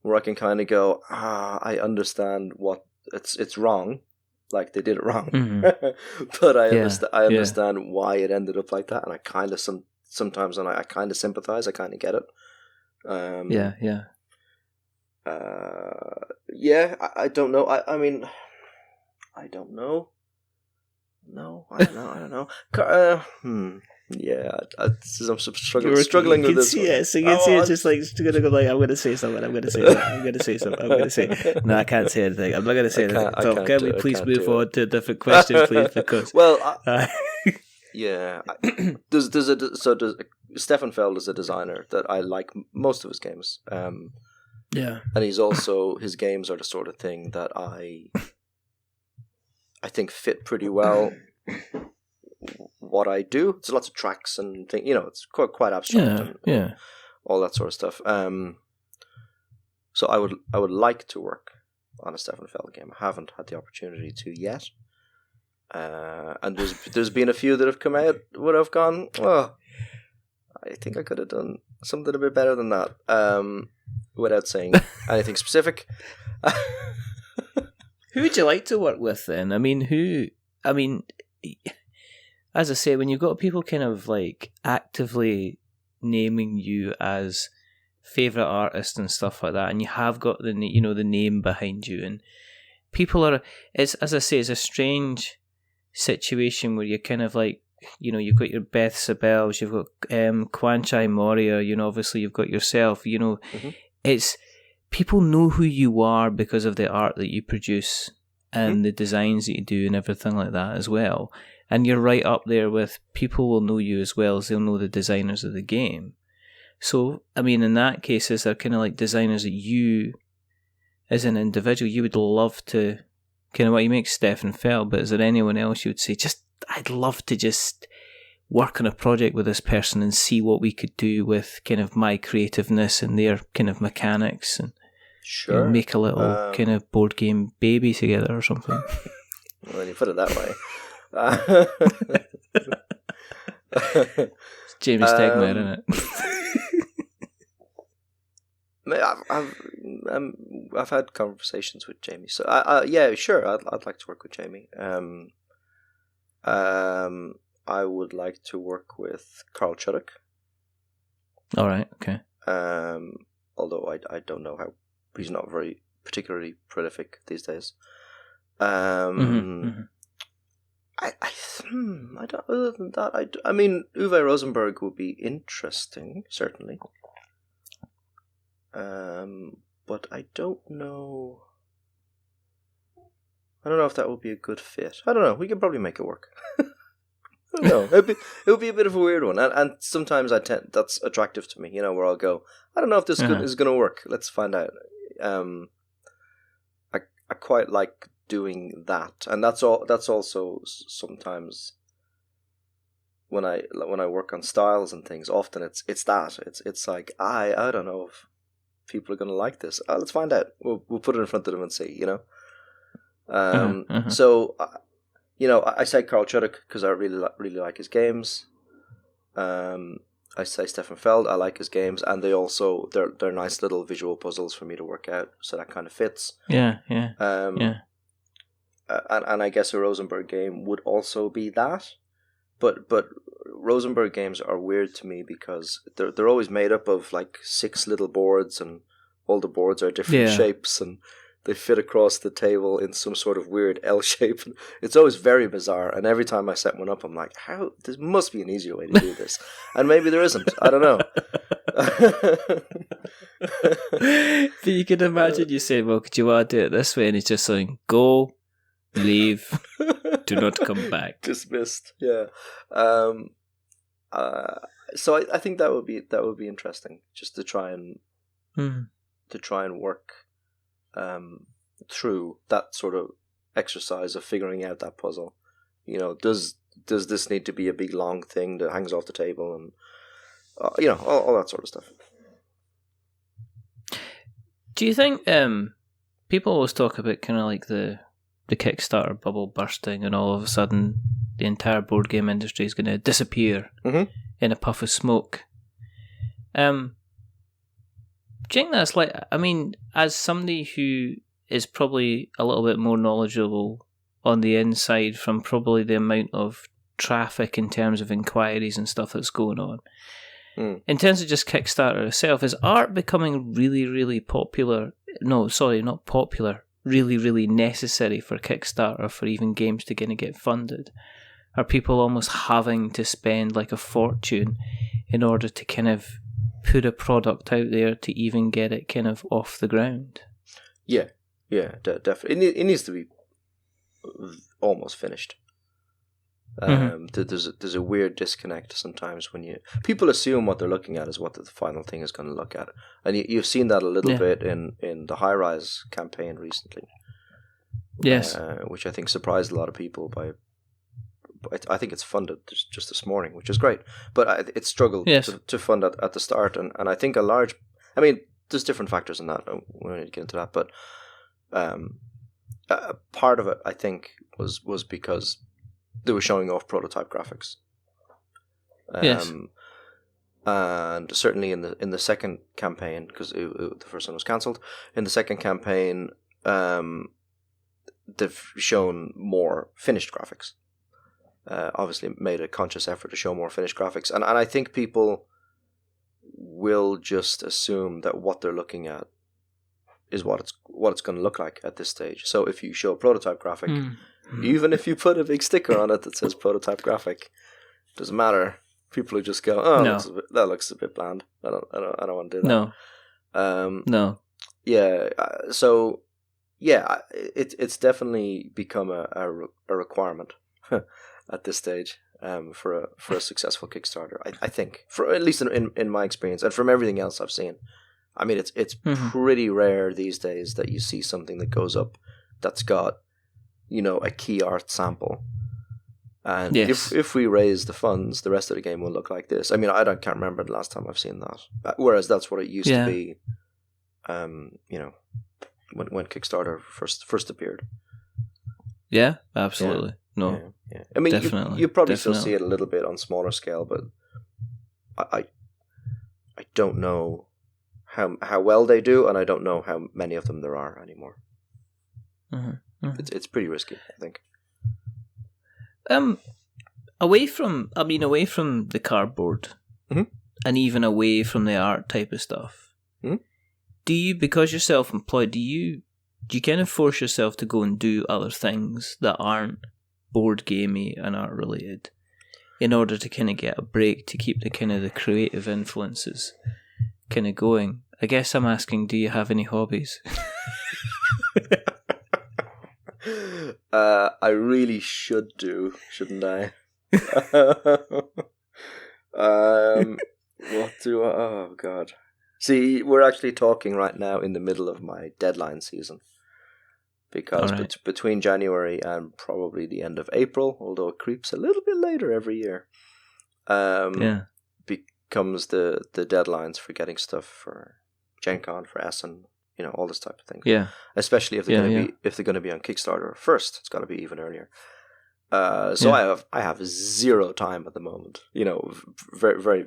where I can kind of go, I understand what it's wrong, like they did it wrong, but I understand why it ended up like that, and I kind of sometimes I kind of sympathize, I kind of get it. I don't know. I mean, I don't know. No, I don't know. Yeah, I'm struggling with this. So you can see it just like going to go like, I'm going to say something. No, I can't say anything. I'm not going to say anything. So can we please move on to a different question, please? Because Stefan Feld is a designer that I like most of his games. Yeah, and he's also, his games are the sort of thing that I think fit pretty well what I do. It's lots of tracks and things, you know, it's quite abstract and all that sort of stuff. So I would like to work on a Stefan Feld game. I haven't had the opportunity to yet. And there's been a few that have come out where I've gone, I think I could have done something a bit better than that. Without saying anything specific. Who would you like to work with then? I mean, as I say, when you've got people kind of like actively naming you as favourite artist and stuff like that, and you have got the name behind you, and people are, it's, as I say, it's a strange situation where you're kind of like, you've got your Beth Sabels, you've got Kwanchai Moria, obviously you've got yourself, it's, people know who you are because of the art that you produce and the designs that you do and everything like that as well. And you're right up there with, people will know you as well as they'll know the designers of the game. So, I mean, in that case, is there kind of like designers that you, as an individual, you would love to, kind of what you make Stefan Feld, but is there anyone else you would say, I'd love to just work on a project with this person and see what we could do with kind of my creativeness and their kind of mechanics, and sure, make a little kind of board game baby together or something. Well, when you put it that way. It's Jamie Stegmaier, isn't it? I've had conversations with Jamie, so yeah, sure, I'd like to work with Jamie. I would like to work with Carl Chuddock. All right, okay. Although I don't know how, he's not very particularly prolific these days. I don't. Other than that, I mean, Uwe Rosenberg would be interesting, certainly. But I don't know. I don't know if that would be a good fit. I don't know. We could probably make it work. I don't know. It would be a bit of a weird one, and sometimes that's attractive to me. Where I'll go, I don't know if this is going to work. Let's find out. I quite like doing that, and that's also sometimes when I work on styles and things. Often it's like I don't know if people are going to like this. Let's find out. We'll put it in front of them and see. So. I say Carl Chuddock because I really like his games. I say Stefan Feld, I like his games, and they're nice little visual puzzles for me to work out, so that kind of fits. Yeah. And I guess a Rosenberg game would also be that, but Rosenberg games are weird to me because they're always made up of like 6 little boards, and all the boards are different shapes, and they fit across the table in some sort of weird L shape. It's always very bizarre, and every time I set one up, I'm like, "How? There must be an easier way to do this." And maybe there isn't. I don't know. But you can imagine you say, "Well, could you want to do it this way?" And it's just saying, "Go, leave, do not come back." Dismissed. Yeah. So I think that would be interesting, just to try and work through that sort of exercise of figuring out that puzzle. Does this need to be a big long thing that hangs off the table, and all that sort of stuff. Do you think people always talk about kind of like the Kickstarter bubble bursting, and all of a sudden the entire board game industry is going to disappear in a puff of smoke? Do you think that's like, I mean, as somebody who is probably a little bit more knowledgeable on the inside from probably the amount of traffic in terms of inquiries and stuff that's going on, in terms of just Kickstarter itself, is art becoming really, really popular? No, sorry, not popular. Really, really necessary for Kickstarter, for even games to kind of get funded? Are people almost having to spend like a fortune in order to kind of put a product out there to even get it kind of off the ground? Yeah, definitely. It needs to be almost finished. There's a weird disconnect sometimes when people assume what they're looking at is what the final thing is going to look at, and you've seen that a little bit in the High Rise campaign recently. Yes, which I think surprised a lot of people by. I think it's funded just this morning, which is great, but it struggled to fund at the start, and I think there's different factors in that. We don't need to get into that, but part of it, I think, was because they were showing off prototype graphics. and certainly in the second campaign, because the first one was cancelled. In the second campaign, they've shown more finished graphics. Obviously, made a conscious effort to show more finished graphics, and I think people will just assume that what they're looking at is what it's going to look like at this stage. So if you show a prototype graphic, even if you put a big sticker on it that says prototype graphic, doesn't matter. People will just go, "Oh, No. that looks a bit bland. I don't want to do that." No. No. Yeah. So yeah, it's definitely become a requirement at this stage for a successful Kickstarter. I think, for at least in my experience, and from everything else I've seen. I mean, it's pretty rare these days that you see something that goes up that's got, a key art sample. And yes. if we raise the funds, the rest of the game will look like this. I mean, can't remember the last time I've seen that. Whereas that's what it used to be, when Kickstarter first appeared. Yeah, absolutely. Yeah. No, yeah. I mean, definitely, you probably still see it a little bit on smaller scale, but I don't know how well they do, and I don't know how many of them there are anymore. It's pretty risky, I think. Away from the cardboard, and even away from the art type of stuff, do you, because you're self-employed, do you kind of force yourself to go and do other things that aren't board gamey and art related, in order to kind of get a break, to keep the kind of the creative influences kind of going? I guess I'm asking, do you have any hobbies? I really should do, shouldn't I? What do I... Oh, God. See, we're actually talking right now in the middle of my deadline season. Because between January and probably the end of April, although it creeps a little bit later every year, becomes the deadlines for getting stuff for Gen Con, for Essen, all this type of thing. Yeah. Especially if they're going to be on Kickstarter first, it's got to be even earlier. So I have zero time at the moment. Very, very,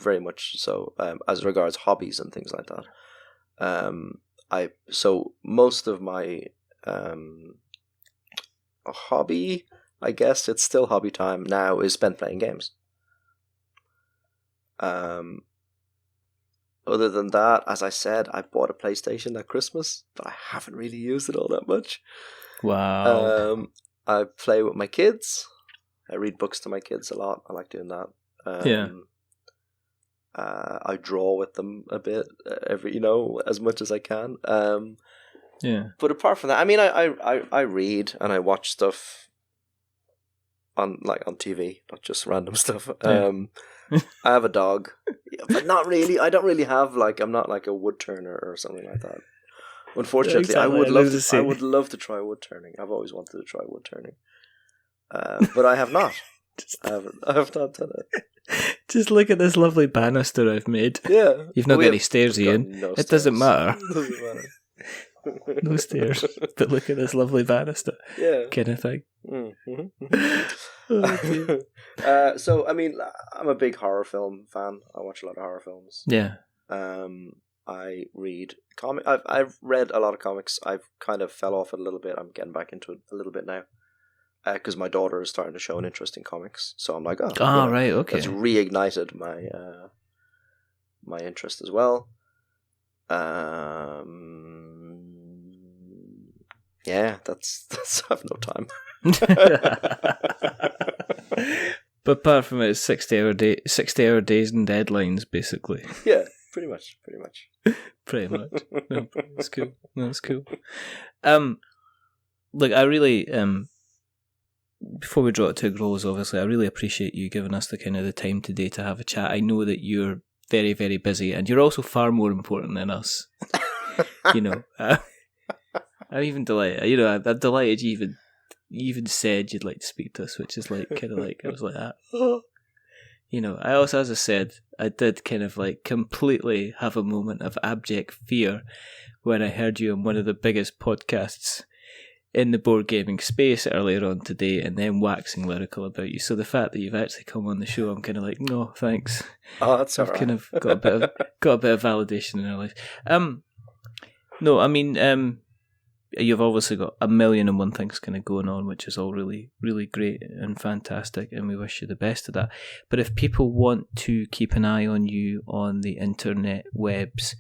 very much so, as regards hobbies and things like that. So most of my hobby, I guess it's still hobby time now, is spent playing games. Other than that, as I said, I bought a PlayStation at Christmas, but I haven't really used it all that much. Wow. I play with my kids. I read books to my kids a lot. I like doing that. I draw with them a bit, as much as I can. But apart from that, I mean, I read and I watch stuff on TV, not just random stuff. I have a dog, but not really. I don't really have I'm not like a wood turner or something like that. Unfortunately, exactly. I would love to try wood turning. I've always wanted to try wood turning, but I have not. I have not done it. Just look at this lovely banister I've made. Yeah, you've not got any stairs, Ian. No it stairs. Doesn't matter. It doesn't matter. No stairs, but look at this lovely banister. Yeah, kind of thing. So I mean, I'm a big horror film fan. I watch a lot of horror films. Yeah. I read comic. I've read a lot of comics. I've kind of fell off it a little bit. I'm getting back into it a little bit now, because my daughter is starting to show an interest in comics. So I'm like, right, okay. That's reignited my my interest as well. Yeah, that's I have no time. But apart from it, it's 60-hour days and deadlines, basically. Yeah, pretty much. Pretty much. No, that's cool. Look, I really before we draw it to a close, obviously, I really appreciate you giving us the kind of the time today to have a chat. I know that you're very, very busy, and you're also far more important than us. I'm even delighted. I'm delighted you even said you'd like to speak to us, which is kind of I was like that. I also, as I said, I did kind of completely have a moment of abject fear when I heard you on one of the biggest podcasts in the board gaming space earlier on today and then waxing lyrical about you. So the fact that you've actually come on the show, I'm kind of like, no, thanks. Oh, that's all I've right. kind of got a bit of validation in our life. No, I mean, you've obviously got 1,000,001 things kind of going on, which is all really, really great and fantastic, and we wish you the best of that. But if people want to keep an eye on you on the internet webs,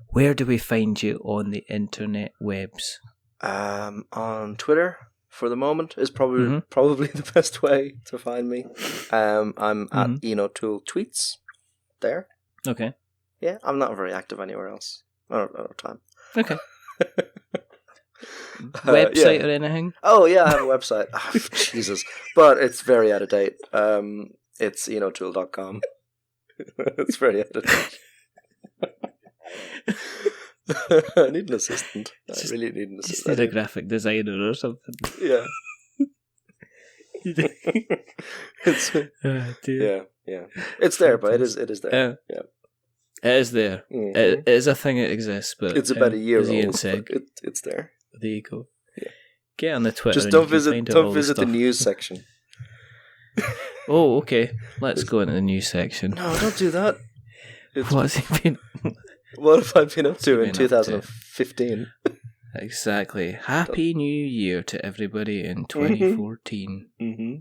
where do we find you on the internet webs? On Twitter for the moment is probably the best way to find me. I'm at Ian O'Toole Tweets there. Okay. Yeah, I'm not very active anywhere else. I don't have time. Okay. Website or anything? Oh yeah, I have a website. Oh, Jesus, but it's very out of date. It's ianotoole.com. It's very out of date. I need an assistant. I really need an assistant. Just need a graphic designer or something. Yeah. Dear. Yeah. It's there, but it is there. Yeah. It is there. Mm-hmm. It is a thing that exists, but it's about a year as Ian old. said, It's there. There you go. Yeah. Get on the Twitter. Just don't visit the news section. Oh, okay. Let's go into the news section. No, don't do that. What's he been? What have I been up to in 2015? Exactly. Happy New Year to everybody in 2014. Mm-hmm.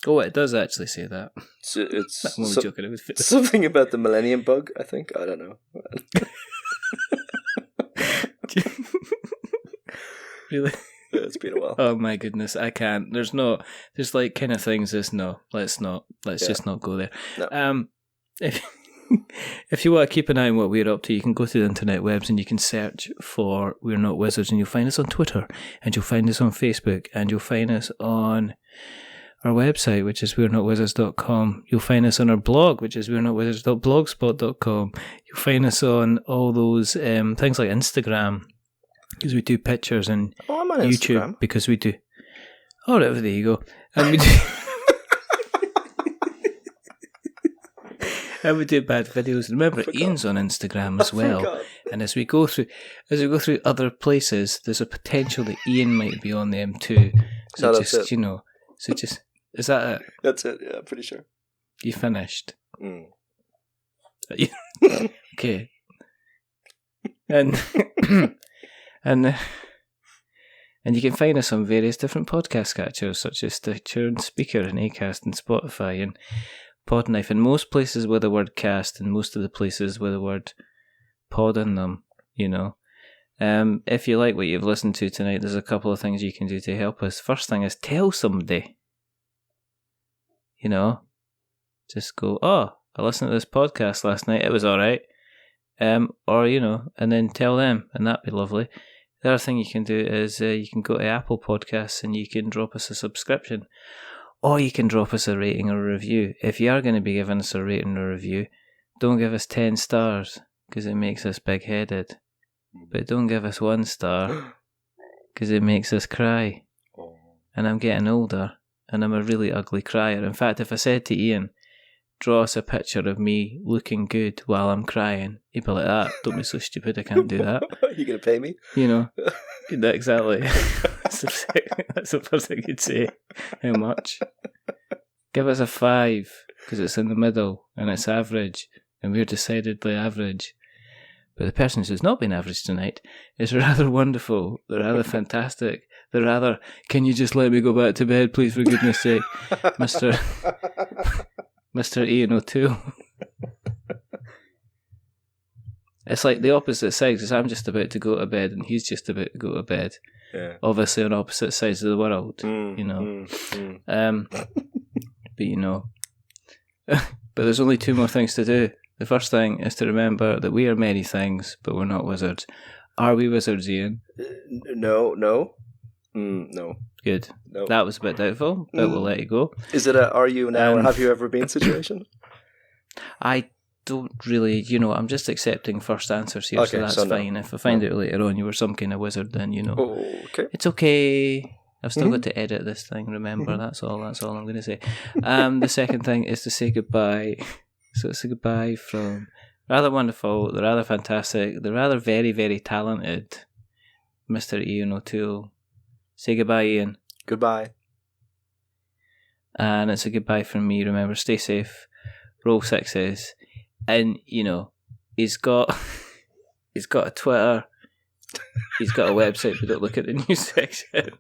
Oh, it does actually say that. So it's I'm only joking. It was something about the Millennium Bug, I think. I don't know. Really? Yeah, it's been a while. Oh my goodness, I can't. There's like kind of things. Let's just not go there. No. If you want to keep an eye on what we're up to, you can go to the internet webs and you can search for We're Not Wizards, and you'll find us on Twitter, and you'll find us on Facebook, and you'll find us on our website, which is we'renotwizards.com. You'll find us on our blog, which is we'renotwizards.blogspot.com. You'll find us on all those things like Instagram, because we do pictures, and I'm on YouTube, Instagram. because we do. Oh, there you go. And we do. And we do bad videos. Remember, Ian's on Instagram as well. And as we go through other places, there's a potential that Ian might be on them too. So No, just that's it. Is that it? That's it. Yeah, I'm pretty sure. You finished. Mm. Okay. And and you can find us on various different podcast catchers such as Stitcher and Speaker and Acast and Spotify and Podknife, and most places with the word cast, and most of the places with the word pod in them, you know. If you like what you've listened to tonight, there's a couple of things you can do to help us. First thing is tell somebody. You know, just go, oh, I listened to this podcast last night, it was alright. Or, you know, and then tell them, and that'd be lovely. The other thing you can do is you can go to Apple Podcasts and you can drop us a subscription. Or you can drop us a rating or a review. If you are going to be giving us a rating or a review, don't give us 10 stars, because it makes us big-headed. But don't give us 1 star, because it makes us cry. And I'm getting older, and I'm a really ugly crier. In fact, if I said to Ian, draw us a picture of me looking good while I'm crying, he'd be like, ah, don't be so stupid, I can't do that. You going to pay me? You know, exactly. That's the first thing you'd say. How much? Give us a 5, because it's in the middle, and it's average, and we're decidedly average. But the person who's not been average tonight is rather wonderful. They're rather fantastic. They're rather, can you just let me go back to bed, please, for goodness sake, Mr. Ian O'Toole. It's like the opposite sides, because I'm just about to go to bed and he's just about to go to bed. Yeah. Obviously on opposite sides of the world, you know. But you know. But there's only 2 more things to do. The first thing is to remember that we are many things, but we're not wizards. Are we wizards, Ian? No. No. Good. No. That was a bit doubtful, but we'll let you go. Is it a are you now or have you ever been situation? I don't really, you know, I'm just accepting first answers here, so that's fine. No. If I find out later on you were some kind of wizard, then, you know. Okay. It's okay. I've still got to edit this thing, remember, that's all I'm going to say. The second thing is to say goodbye. So it's a goodbye from rather wonderful, the rather fantastic, the rather very, very talented Mr. Ian O'Toole. Say goodbye, Ian. Goodbye. And it's a goodbye from me. Remember, stay safe. Roll sixes. And, you know, he's got a Twitter. He's got a website, but don't look at the news section.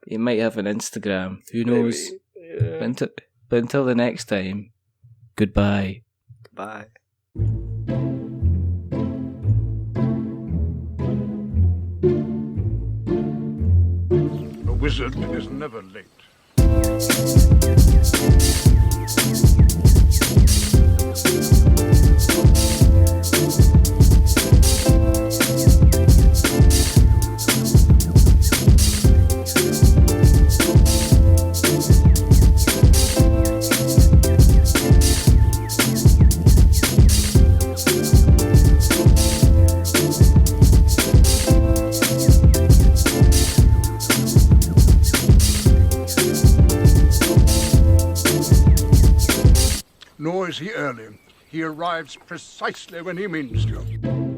He might have an Instagram. Who knows? Yeah. But until the next time, goodbye. Bye. A wizard is never late. Nor is he early. He arrives precisely when he means to.